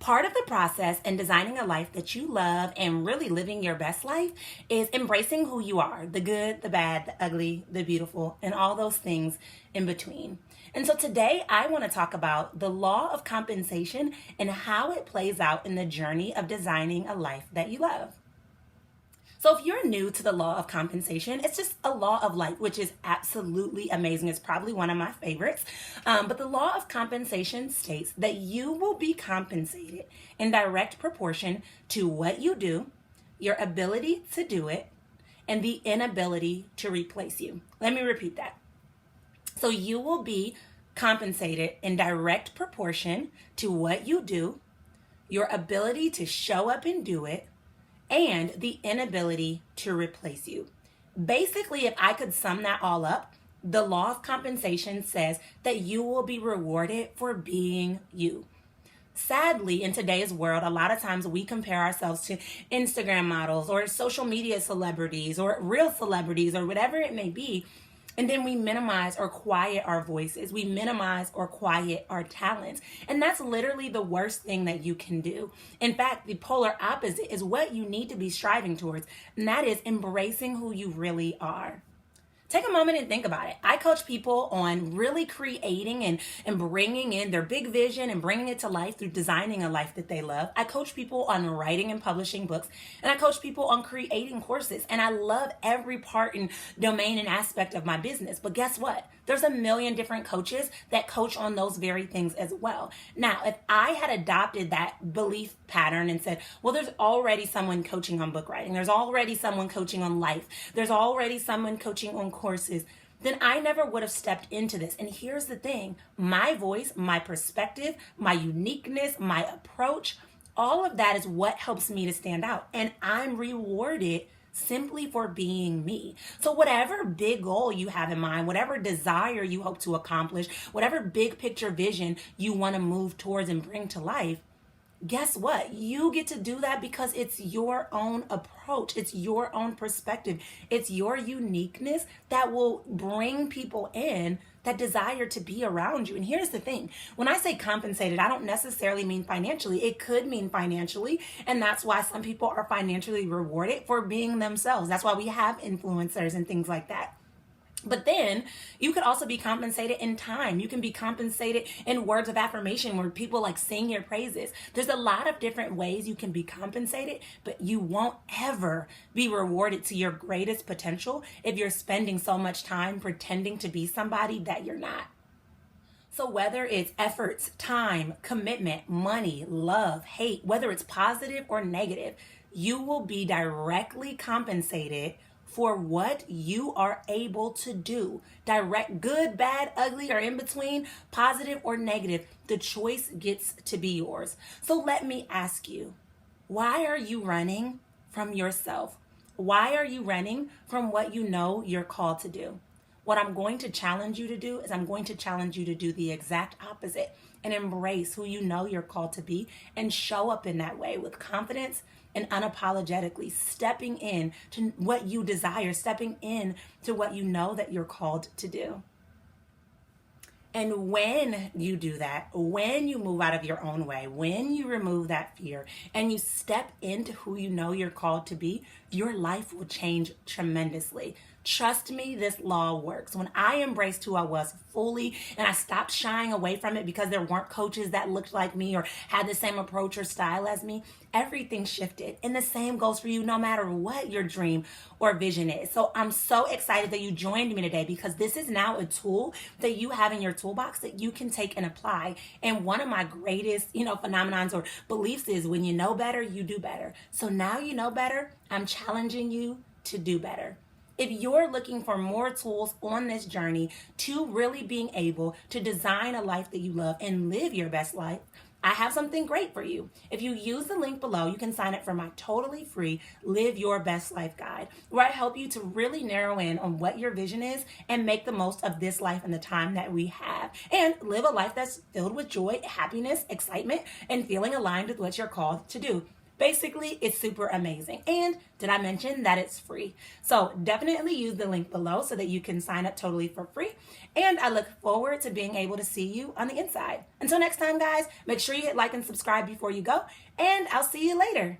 Part of the process in designing a life that you love and really living your best life is embracing who you are, the good, the bad, the ugly, the beautiful, and all those things in between. And so today I want to talk about the law of compensation and how it plays out in the journey of designing a life that you love. So if you're new to the law of compensation, it's just a law of life, which is absolutely amazing. It's probably one of my favorites. But the law of compensation states that you will be compensated in direct proportion to what you do, your ability to do it, and the inability to replace you. Let me repeat that. So you will be compensated in direct proportion to what you do, your ability to show up and do it, and the inability to replace you. Basically, if I could sum that all up, the law of compensation says that you will be rewarded for being you. Sadly, in today's world, a lot of times we compare ourselves to Instagram models or social media celebrities or real celebrities or whatever it may be. And then we minimize or quiet our voices. We minimize or quiet our talents. And that's literally the worst thing that you can do. In fact, the polar opposite is what you need to be striving towards. And that is embracing who you really are. Take a moment and think about it. I coach people on really creating and bringing in their big vision and bringing it to life through designing a life that they love. I coach people on writing and publishing books, and I coach people on creating courses. And I love every part and domain and aspect of my business. But guess what? There's a million different coaches that coach on those very things as well. Now, if I had adopted that belief pattern and said, well, there's already someone coaching on book writing, there's already someone coaching on life, there's already someone coaching on courses, then I never would have stepped into this. And here's the thing, my voice, my perspective, my uniqueness, my approach, all of that is what helps me to stand out. And I'm rewarded simply for being me. So whatever big goal you have in mind, whatever desire you hope to accomplish, whatever big picture vision you want to move towards and bring to life, guess what? You get to do that because it's your own approach. It's your own perspective. It's your uniqueness that will bring people in that desire to be around you. And here's the thing. When I say compensated, I don't necessarily mean financially. It could mean financially. And that's why some people are financially rewarded for being themselves. That's why we have influencers and things like that. But then you could also be compensated in time. You can be compensated in words of affirmation where people like sing your praises. There's a lot of different ways you can be compensated, but you won't ever be rewarded to your greatest potential if you're spending so much time pretending to be somebody that you're not. So whether it's efforts, time, commitment, money, love, hate, whether it's positive or negative, you will be directly compensated for what you are able to do. Direct, good, bad, ugly, or in between, positive or negative, the choice gets to be yours. So let me ask you, why are you running from yourself? Why are you running from what you know you're called to do? What I'm going to challenge you to do is I'm going to challenge you to do the exact opposite and embrace who you know you're called to be and show up in that way with confidence and unapologetically stepping in to what you desire, stepping in to what you know that you're called to do. And when you do that, when you move out of your own way, when you remove that fear and you step into who you know you're called to be, your life will change tremendously. Trust me, this law works. When I embraced who I was fully and I stopped shying away from it because there weren't coaches that looked like me or had the same approach or style as me, everything shifted. And the same goes for you no matter what your dream or vision is. So I'm so excited that you joined me today because this is now a tool that you have in your toolbox that you can take and apply. And one of my greatest, phenomenons or beliefs is when you know better, you do better. So now you know better, I'm challenging you to do better. If you're looking for more tools on this journey to really being able to design a life that you love and live your best life, I have something great for you. If you use the link below, you can sign up for my totally free Live Your Best Life guide, where I help you to really narrow in on what your vision is and make the most of this life and the time that we have, and live a life that's filled with joy, happiness, excitement, and feeling aligned with what you're called to do. Basically, it's super amazing. And did I mention that it's free? So definitely use the link below so that you can sign up totally for free. And I look forward to being able to see you on the inside. Until next time, guys, make sure you hit like and subscribe before you go. And I'll see you later.